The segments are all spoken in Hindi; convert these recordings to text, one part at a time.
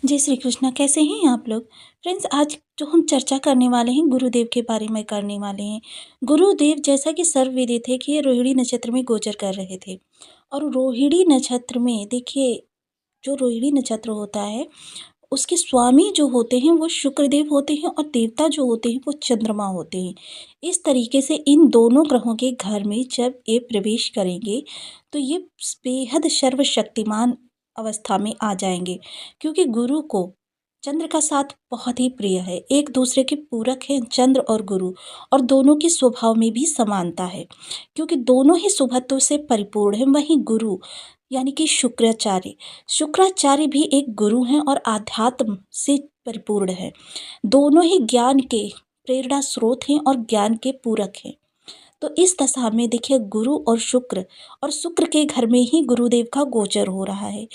जय श्री कृष्णा। कैसे हैं आप लोग? फ्रेंड्स, आज जो हम चर्चा करने वाले हैं गुरुदेव के बारे में करने वाले हैं। गुरुदेव जैसा कि सर्वविदित है कि ये रोहिणी नक्षत्र में गोचर कर रहे थे। और रोहिणी नक्षत्र में देखिए, जो रोहिणी नक्षत्र होता है उसके स्वामी जो होते हैं वो शुक्रदेव होते हैं और देवता जो होते हैं वो चंद्रमा होते हैं। इस तरीके से इन दोनों ग्रहों के घर में जब ये प्रवेश करेंगे तो ये बेहद सर्वशक्तिमान अवस्था में आ जाएंगे, क्योंकि गुरु को चंद्र का साथ बहुत ही प्रिय है। एक दूसरे के पूरक हैं चंद्र और गुरु, और दोनों के स्वभाव में भी समानता है, क्योंकि दोनों ही शुभत्व से परिपूर्ण हैं। वहीं गुरु यानी कि शुक्राचार्य भी एक गुरु हैं और आध्यात्म से परिपूर्ण है। दोनों ही ज्ञान के प्रेरणा स्रोत हैं और ज्ञान के पूरक हैं। तो इस दशा में देखिए, गुरु और शुक्र के घर में ही गुरुदेव का गोचर हो रहा है।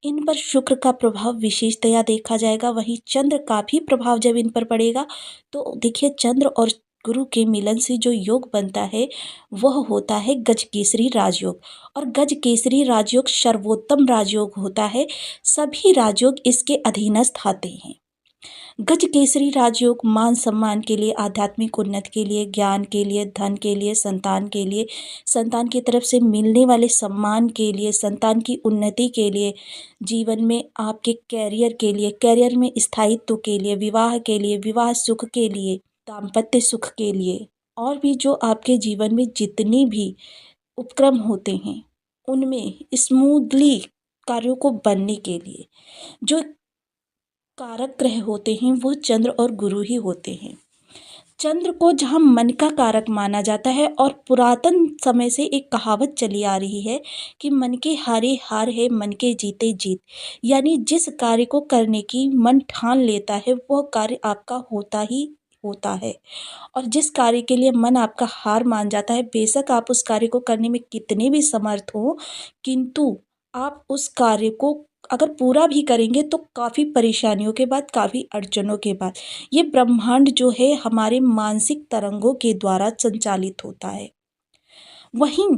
इन पर शुक्र का प्रभाव विशेषतया देखा जाएगा। वहीं चंद्र का भी प्रभाव जब इन पर पड़ेगा तो देखिए, चंद्र और गुरु के मिलन से जो योग बनता है वह होता है गजकेसरी राजयोग। और गजकेसरी राजयोग सर्वोत्तम राजयोग होता है। सभी राजयोग इसके अधीनस्थ आते हैं। गज केसरी राजयोग मान सम्मान के लिए, आध्यात्मिक उन्नति के लिए, ज्ञान के लिए, धन के लिए, संतान के लिए, संतान की तरफ से मिलने वाले सम्मान के लिए, संतान की उन्नति के लिए, जीवन में आपके कैरियर के लिए, कैरियर में स्थायित्व के लिए, विवाह के लिए, विवाह सुख के लिए, दाम्पत्य सुख के लिए, और भी जो आपके जीवन में जितने भी उपक्रम होते हैं उनमें स्मूथली कार्यों को बनने के लिए जो कारक ग्रह होते हैं वो चंद्र और गुरु ही होते हैं। चंद्र को जहाँ मन का कारक माना जाता है, और पुरातन समय से एक कहावत चली आ रही है कि मन के हारे हार है, मन के जीते जीत। यानी जिस कार्य को करने की मन ठान लेता है वह कार्य आपका होता ही होता है। और जिस कार्य के लिए मन आपका हार मान जाता है, बेशक आप उस कार्य को करने में कितने भी समर्थ हो, किंतु आप उस कार्य को अगर पूरा भी करेंगे तो काफ़ी परेशानियों के बाद, काफ़ी अड़चनों के बाद। ये ब्रह्मांड जो है हमारे मानसिक तरंगों के द्वारा संचालित होता है। वहीं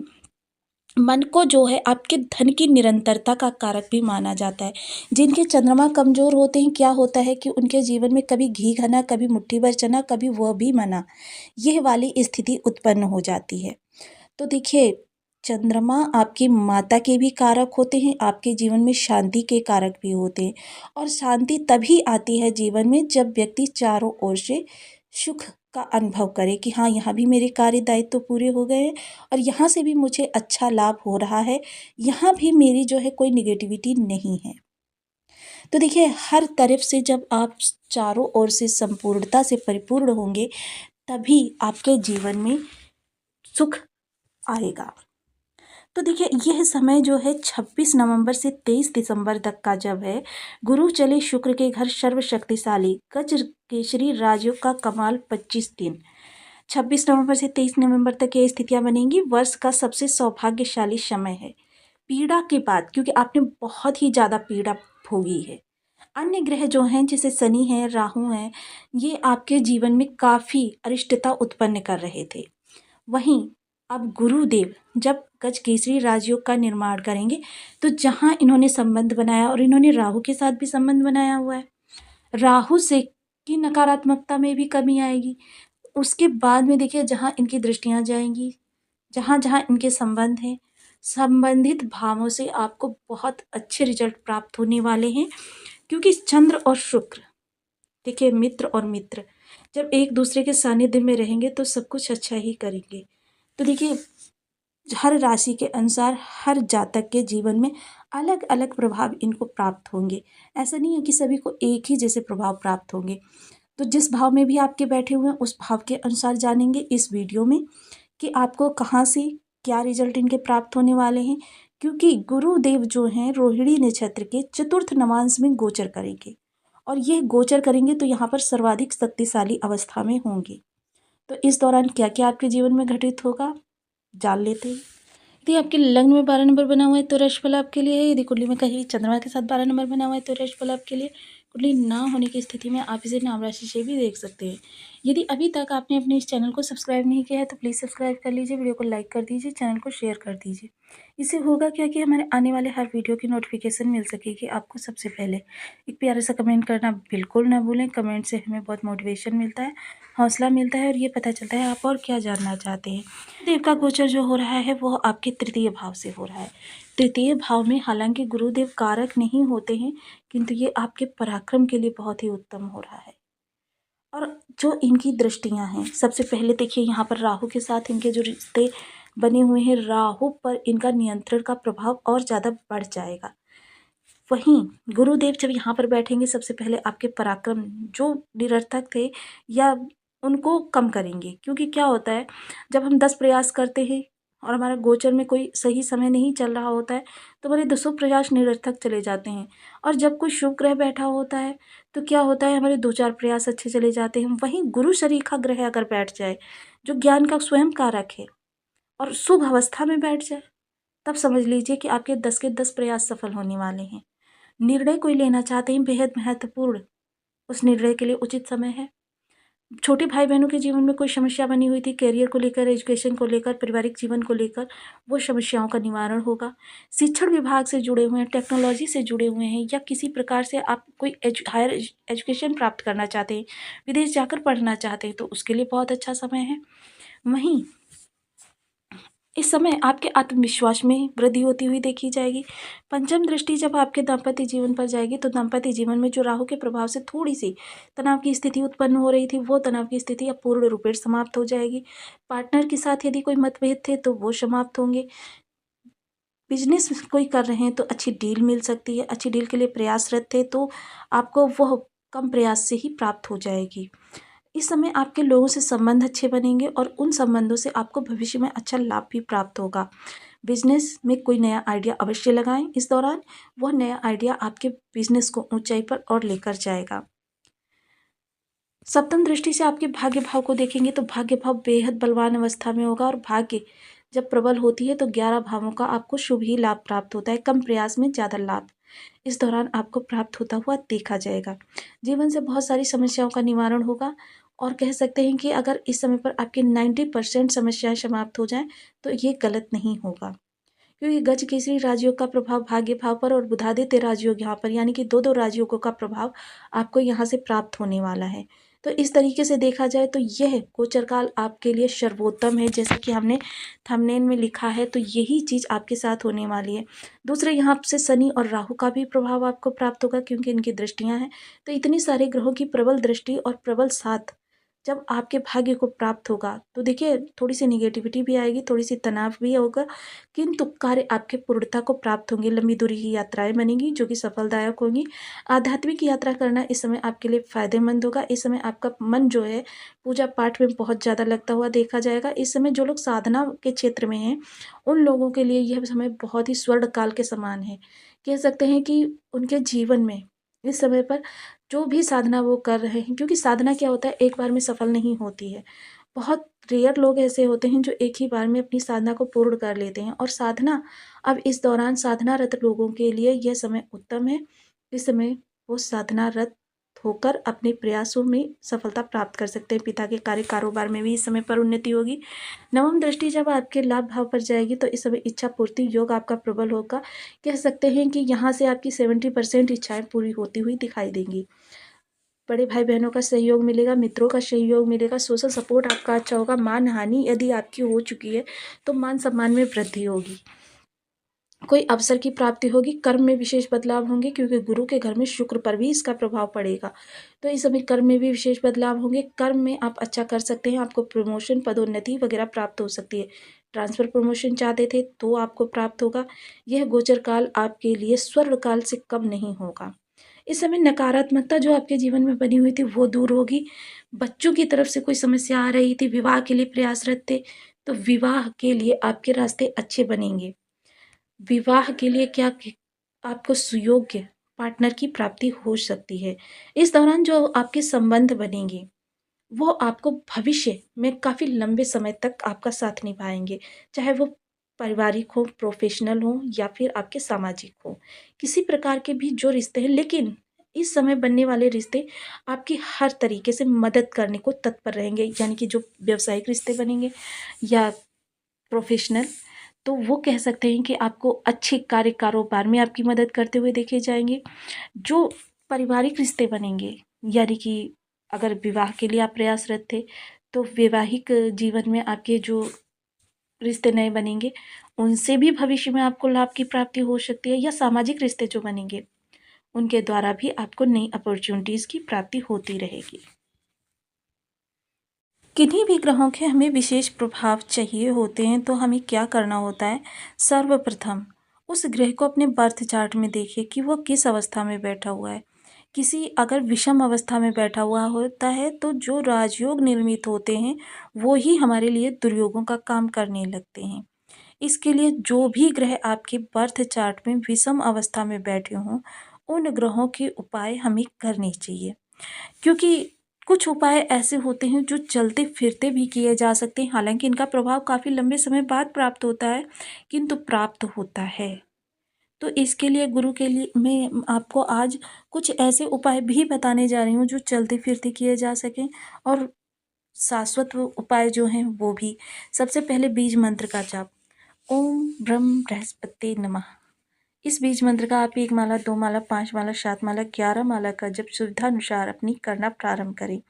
मन को जो है आपके धन की निरंतरता का कारक भी माना जाता है। जिनके चंद्रमा कमजोर होते हैं, क्या होता है कि उनके जीवन में कभी घी घना, कभी मुट्ठी भर चना, कभी वह भी मना, यह वाली स्थिति उत्पन्न हो जाती है। तो देखिए, चंद्रमा आपकी माता के भी कारक होते हैं, आपके जीवन में शांति के कारक भी होते हैं। और शांति तभी आती है जीवन में जब व्यक्ति चारों ओर से सुख का अनुभव करे कि हाँ, यहाँ भी मेरे कार्य दायित्व पूरे हो गए हैं और यहाँ से भी मुझे अच्छा लाभ हो रहा है, यहाँ भी मेरी जो है कोई निगेटिविटी नहीं है। तो देखिए, हर तरफ से जब आप चारों ओर से संपूर्णता से परिपूर्ण होंगे तभी आपके जीवन में सुख आएगा। तो देखिए, यह समय जो है 26 नवंबर से 23 दिसंबर तक का जब है, गुरु चले शुक्र के घर सर्वशक्तिशाली गज केसरी राजयोग का कमाल 25 दिन। 26 नवंबर से 23 नवंबर तक ये स्थितियां बनेंगी। वर्ष का सबसे सौभाग्यशाली समय है पीड़ा के बाद, क्योंकि आपने बहुत ही ज़्यादा पीड़ा भोगी है। अन्य ग्रह जो हैं जैसे शनि है, राहु हैं, ये आपके जीवन में काफ़ी अरिष्टता उत्पन्न कर रहे थे। वहीं अब गुरुदेव जब गज केसरी राजयोग का निर्माण करेंगे तो जहाँ इन्होंने संबंध बनाया, और इन्होंने राहु के साथ भी संबंध बनाया हुआ है, राहु से की नकारात्मकता में भी कमी आएगी। उसके बाद में देखिए, जहाँ इनकी दृष्टियाँ जाएंगी, जहाँ जहाँ इनके संबंध हैं, संबंधित भावों से आपको बहुत अच्छे रिजल्ट प्राप्त होने वाले हैं। क्योंकि चंद्र और शुक्र देखिए, मित्र और मित्र जब एक दूसरे के सानिध्य में रहेंगे तो सब कुछ अच्छा ही करेंगे। तो देखिए, हर राशि के अनुसार हर जातक के जीवन में अलग अलग प्रभाव इनको प्राप्त होंगे। ऐसा नहीं है कि सभी को एक ही जैसे प्रभाव प्राप्त होंगे। तो जिस भाव में भी आपके बैठे हुए हैं उस भाव के अनुसार जानेंगे इस वीडियो में कि आपको कहाँ से क्या रिजल्ट इनके प्राप्त होने वाले हैं। क्योंकि गुरुदेव जो हैं रोहिणी नक्षत्र के चतुर्थ नवांश में गोचर करेंगे, और ये गोचर करेंगे तो यहाँ पर सर्वाधिक शक्तिशाली अवस्था में होंगे। तो इस दौरान क्या क्या आपके जीवन में घटित होगा जान लेते हैं। यदि आपके लग्न में 12 नंबर बना हुआ है तो राशिफल आपके लिए है। यदि कुंडली में कहीं चंद्रमा के साथ 12 नंबर बना हुआ है तो राशिफल आपके लिए। कुंडली ना होने की स्थिति में आप इसे नाम राशि से भी देख सकते हैं। यदि अभी तक आपने अपने इस चैनल को सब्सक्राइब नहीं किया है तो प्लीज़ सब्सक्राइब कर लीजिए, वीडियो को लाइक कर दीजिए, चैनल को शेयर कर दीजिए। इससे होगा क्या कि हमारे आने वाले हर वीडियो की नोटिफिकेशन मिल सकेगी आपको सबसे पहले। एक प्यारा सा कमेंट करना बिल्कुल ना भूलें, कमेंट से हमें बहुत मोटिवेशन मिलता है, हौसला मिलता है और ये पता चलता है आप और क्या जानना चाहते हैं। देव का गोचर जो हो रहा है वो आपके तृतीय भाव से हो रहा है। तृतीय भाव में हालांकि गुरुदेव कारक नहीं होते हैं, किंतु ये आपके पराक्रम के लिए बहुत ही उत्तम हो रहा है। और जो इनकी दृष्टियां हैं, सबसे पहले देखिए यहाँ पर राहु के साथ इनके जो रिश्ते बने हुए हैं, राहु पर इनका नियंत्रण का प्रभाव और ज़्यादा बढ़ जाएगा। वहीं गुरुदेव जब यहाँ पर बैठेंगे, सबसे पहले आपके पराक्रम जो निरर्थक थे या उनको कम करेंगे, क्योंकि क्या होता है जब हम 10 प्रयास करते हैं और हमारा गोचर में कोई सही समय नहीं चल रहा होता है तो हमारे 10 प्रयास निरर्थक चले जाते हैं। और जब कोई शुभ ग्रह बैठा होता है तो क्या होता है, हमारे 2-4 प्रयास अच्छे चले जाते हैं। वहीं गुरु शरीखा ग्रह अगर बैठ जाए, जो ज्ञान का स्वयं कारक है, और शुभ अवस्था में बैठ जाए, तब समझ लीजिए कि आपके 10 के 10 प्रयास सफल होने वाले हैं। निर्णय कोई लेना चाहते हैं बेहद महत्वपूर्ण, उस निर्णय के लिए उचित समय है। छोटे भाई बहनों के जीवन में कोई समस्या बनी हुई थी, करियर को लेकर, एजुकेशन को लेकर, पारिवारिक जीवन को लेकर, वो समस्याओं का निवारण होगा। शिक्षण विभाग से जुड़े हुए हैं, टेक्नोलॉजी से जुड़े हुए हैं, या किसी प्रकार से आप कोई हायर एजुकेशन प्राप्त करना चाहते हैं, विदेश जाकर पढ़ना चाहते हैं, तो उसके लिए बहुत अच्छा समय है। वहीं इस समय आपके आत्मविश्वास में वृद्धि होती हुई देखी जाएगी। पंचम दृष्टि जब आपके दाम्पत्य जीवन पर जाएगी तो दाम्पत्य जीवन में जो राहु के प्रभाव से थोड़ी सी तनाव की स्थिति उत्पन्न हो रही थी, वो तनाव की स्थिति अब पूर्ण रूपेण समाप्त हो जाएगी। पार्टनर के साथ यदि कोई मतभेद थे तो वो समाप्त होंगे। बिजनेस कोई कर रहे हैं तो अच्छी डील मिल सकती है, अच्छी डील के लिए प्रयासरत थे तो आपको वह कम प्रयास से ही प्राप्त हो जाएगी। इस समय आपके लोगों से संबंध अच्छे बनेंगे और उन संबंधों से आपको भविष्य में अच्छा लाभ भी प्राप्त होगा। बिजनेस में कोई नया आइडिया अवश्य लगाएं इस दौरान, वह नया आइडिया आपके बिजनेस को ऊंचाई पर और लेकर जाएगा। सप्तम दृष्टि से आपके भाग्य भाव को देखेंगे तो भाग्य भाव बेहद बलवान अवस्था में होगा, और भाग्य जब प्रबल होती है तो 11 भावों का आपको शुभ ही लाभ प्राप्त होता है, कम प्रयास में ज़्यादा लाभ इस दौरान आपको प्राप्त होता हुआ देखा जाएगा। जीवन से बहुत सारी समस्याओं का निवारण होगा, और कह सकते हैं कि अगर इस समय पर आपकी 90% समस्याएं समाप्त हो जाएं तो ये गलत नहीं होगा, क्योंकि गज केसरी राजयोग का प्रभाव भाग्य भाव पर और बुधादित्य राजयोग यहाँ पर, यानी कि दो राजयोगों का प्रभाव आपको यहाँ से प्राप्त होने वाला है। तो इस तरीके से देखा जाए तो यह गोचर काल आपके लिए सर्वोत्तम है, जैसा कि हमने थंबनेल में लिखा है, तो यही चीज़ आपके साथ होने वाली है। दूसरे यहाँ से शनि और राहु का भी प्रभाव आपको प्राप्त होगा, क्योंकि इनकी दृष्टियाँ हैं। तो इतनी सारे ग्रहों की प्रबल दृष्टि और प्रबल साथ जब आपके भाग्य को प्राप्त होगा तो देखिए थोड़ी सी निगेटिविटी भी आएगी, थोड़ी सी तनाव भी होगा, किंतु कार्य आपके पूर्णता को प्राप्त होंगे। लंबी दूरी की यात्राएं बनेंगी जो कि सफलदायक होंगी। आध्यात्मिक यात्रा करना इस समय आपके लिए फायदेमंद होगा। इस समय आपका मन जो है पूजा पाठ में बहुत ज़्यादा लगता हुआ देखा जाएगा। इस समय जो लोग साधना के क्षेत्र में हैं उन लोगों के लिए यह समय बहुत ही स्वर्ण काल के समान है। कह सकते हैं कि उनके जीवन में इस समय पर जो भी साधना वो कर रहे हैं, क्योंकि साधना क्या होता है, एक बार में सफल नहीं होती है। बहुत रेयर लोग ऐसे होते हैं जो एक ही बार में अपनी साधना को पूर्ण कर लेते हैं, और साधना अब इस दौरान साधनारत लोगों के लिए यह समय उत्तम है। इस समय वो साधनारत होकर अपने प्रयासों में सफलता प्राप्त कर सकते हैं। पिता के कार्य कारोबार में भी इस समय पर उन्नति होगी। नवम दृष्टि जब आपके लाभ भाव पर जाएगी तो इस समय इच्छा पूर्ति योग आपका प्रबल होगा। कह सकते हैं कि यहाँ से आपकी 70% इच्छाएं पूरी होती हुई दिखाई देंगी। बड़े भाई बहनों का सहयोग मिलेगा, मित्रों का सहयोग मिलेगा, सोशल सपोर्ट आपका अच्छा होगा। मान हानि यदि आपकी हो चुकी है तो मान सम्मान में वृद्धि होगी। कोई अवसर की प्राप्ति होगी। कर्म में विशेष बदलाव होंगे, क्योंकि गुरु के घर में शुक्र पर भी इसका प्रभाव पड़ेगा। तो इस समय कर्म में भी विशेष बदलाव होंगे। कर्म में आप अच्छा कर सकते हैं, आपको प्रमोशन पदोन्नति वगैरह प्राप्त हो सकती है। ट्रांसफर प्रमोशन चाहते थे तो आपको प्राप्त होगा। यह गोचर काल आपके लिए स्वर्ण काल से कम नहीं होगा। इस समय नकारात्मकता जो आपके जीवन में बनी हुई थी वो दूर होगी। बच्चों की तरफ से कोई समस्या आ रही थी, विवाह के लिए प्रयासरत थे, तो विवाह के लिए आपके रास्ते अच्छे बनेंगे। विवाह के लिए क्या आपको सुयोग्य पार्टनर की प्राप्ति हो सकती है। इस दौरान जो आपके संबंध बनेंगे वो आपको भविष्य में काफ़ी लंबे समय तक आपका साथ निभाएंगे, चाहे वो पारिवारिक हो, प्रोफेशनल हो, या फिर आपके सामाजिक हो। किसी प्रकार के भी जो रिश्ते हैं, लेकिन इस समय बनने वाले रिश्ते आपकी हर तरीके से मदद करने को तत्पर रहेंगे, यानी कि जो व्यावसायिक रिश्ते बनेंगे या प्रोफेशनल, तो वो कह सकते हैं कि आपको अच्छे कार्य कारोबार में आपकी मदद करते हुए देखे जाएंगे। जो पारिवारिक रिश्ते बनेंगे, यानी कि अगर विवाह के लिए आप प्रयासरत थे तो वैवाहिक जीवन में आपके जो रिश्ते नए बनेंगे उनसे भी भविष्य में आपको लाभ की प्राप्ति हो सकती है, या सामाजिक रिश्ते जो बनेंगे उनके द्वारा भी आपको नई अपॉर्चुनिटीज़ की प्राप्ति होती रहेगी। किन्हीं भी ग्रहों के हमें विशेष प्रभाव चाहिए होते हैं तो हमें क्या करना होता है, सर्वप्रथम उस ग्रह को अपने बर्थ चार्ट में देखिए कि वो किस अवस्था में बैठा हुआ है। किसी अगर विषम अवस्था में बैठा हुआ होता है तो जो राजयोग निर्मित होते हैं वो ही हमारे लिए दुर्योगों का काम करने लगते हैं। इसके लिए जो भी ग्रह आपके बर्थ चार्ट में विषम अवस्था में बैठे हों उन ग्रहों के उपाय हमें करने चाहिए, क्योंकि कुछ उपाय ऐसे होते हैं जो चलते फिरते भी किए जा सकते हैं, हालांकि इनका प्रभाव काफ़ी लंबे समय बाद प्राप्त होता है, किंतु प्राप्त होता है। तो इसके लिए गुरु के लिए मैं आपको आज कुछ ऐसे उपाय भी बताने जा रही हूँ जो चलते फिरते किए जा सकें, और शाश्वत उपाय जो हैं वो भी। सबसे पहले बीज मंत्र का जाप, ओम ब्रह्म बृहस्पति नमः। इस बीज मंत्र का आप 1 माला, 2 माला, 5 माला, 7 माला, 11 माला का जब सुविधानुसार अपनी करना प्रारंभ करें।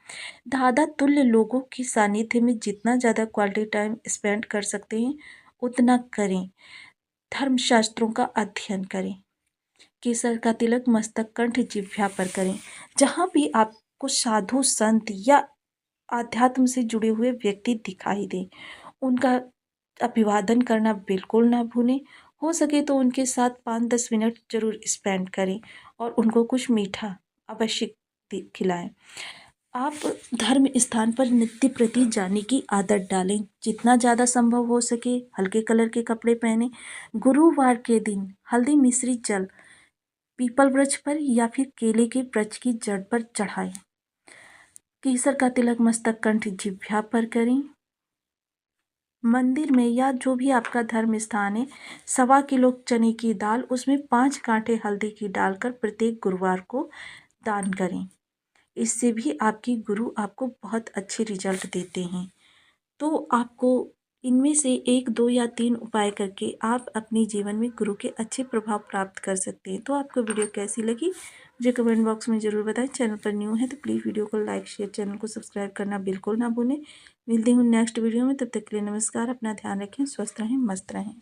दादा तुल्य लोगों की सानिध्य में जितना ज़्यादा क्वालिटी टाइम स्पेंड कर सकते हैं उतना करें। धर्मशास्त्रों का अध्ययन करें। केसर का तिलक मस्तक कंठ जिह्वा पर करें। जहाँ भी आपको साधु संत या आध्यात्म से जुड़े हुए व्यक्ति दिखाई दें उनका अभिवादन करना बिल्कुल ना भूलें। हो सके तो उनके साथ 5-10 मिनट जरूर स्पेंड करें और उनको कुछ मीठा अवश्य खिलाएं। आप धर्म स्थान पर नित्य प्रति जाने की आदत डालें, जितना ज़्यादा संभव हो सके हल्के कलर के कपड़े पहने। गुरुवार के दिन हल्दी मिश्रित जल पीपल वृक्ष पर या फिर केले के वृक्ष की जड़ पर चढ़ाएं। केसर का तिलक मस्तक कंठ जिह्वा पर करें। मंदिर में या जो भी आपका धर्म स्थान है 1.25 किलो चने की दाल, उसमें 5 कांटे हल्दी की डालकर प्रत्येक गुरुवार को दान करें। इससे भी आपकी गुरु आपको बहुत अच्छे रिजल्ट देते हैं। तो आपको इनमें से 1, 2 या 3 उपाय करके आप अपने जीवन में गुरु के अच्छे प्रभाव प्राप्त कर सकते हैं। तो आपको वीडियो कैसी लगी मुझे कमेंट बॉक्स में ज़रूर बताएं। चैनल पर न्यू है तो प्लीज़ वीडियो को लाइक शेयर, चैनल को सब्सक्राइब करना बिल्कुल ना भूलें। मिलती हूँ नेक्स्ट वीडियो में, तब तक के लिए नमस्कार। अपना ध्यान रखें, स्वस्थ रहें, मस्त रहें।